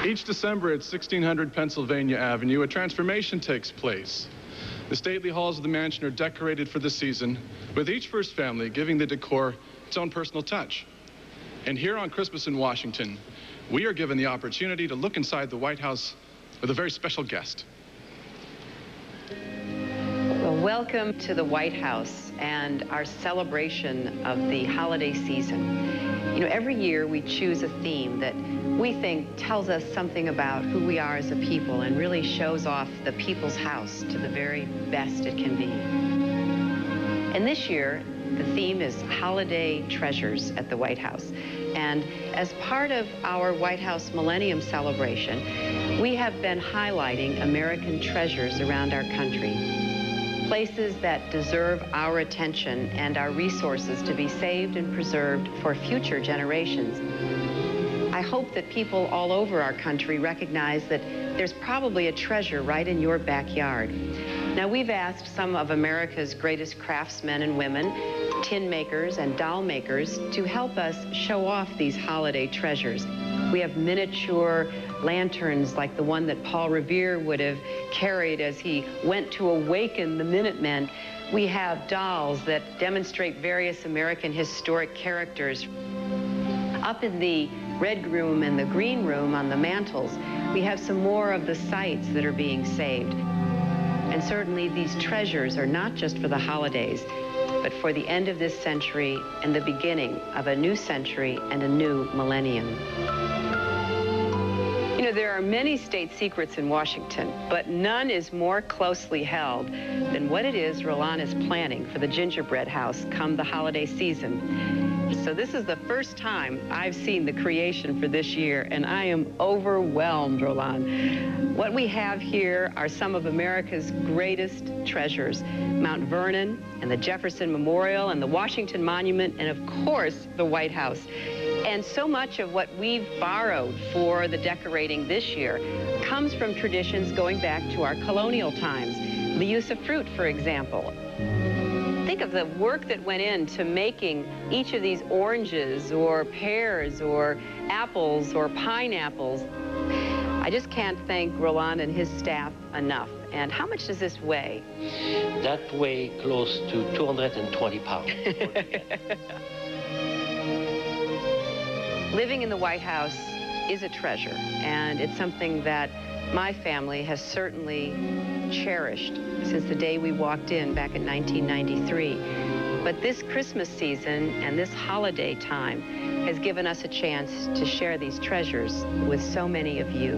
Each December at 1600 Pennsylvania Avenue, a transformation takes place. The stately halls of the mansion are decorated for the season, with each first family giving the decor its own personal touch. And here on Christmas in Washington, we are given the opportunity to look inside the White House with a very special guest. Well, welcome to the White House and our celebration of the holiday season. You know, every year we choose a theme that we think tells us something about who we are as a people and really shows off the people's house to the very best it can be. And this year, the theme is Holiday Treasures at the White House. And as part of our White House Millennium celebration, we have been highlighting American treasures around our country. Places that deserve our attention and our resources to be saved and preserved for future generations. I hope that people all over our country recognize that there's probably a treasure right in your backyard. Now, we've asked some of America's greatest craftsmen and women, tin makers and doll makers, to help us show off these holiday treasures. We have miniature lanterns like the one that Paul Revere would have carried as he went to awaken the Minutemen. We have dolls that demonstrate various American historic characters. Up in the red room and the green room on the mantels, we have some more of the sites that are being saved. And certainly these treasures are not just for the holidays, but for the end of this century and the beginning of a new century and a new millennium. You know, there are many state secrets in Washington, but none is more closely held than what it is Roland is planning for the gingerbread house come the holiday season. So this is the first time I've seen the creation for this year, and I am overwhelmed, Roland. What we have here are some of America's greatest treasures: Mount Vernon and the Jefferson Memorial and the Washington Monument and, of course, the White House. And so much of what we've borrowed for the decorating this year comes from traditions going back to our colonial times. The use of fruit, for example. Think of the work that went into making each of these oranges or pears or apples or pineapples. I just can't thank Roland and his staff enough. And how much does this weigh? That weighs close to 220 pounds. Living in the White House is a treasure, and it's something that my family has certainly cherished since the day we walked in back in 1993. But this Christmas season and this holiday time has given us a chance to share these treasures with so many of you.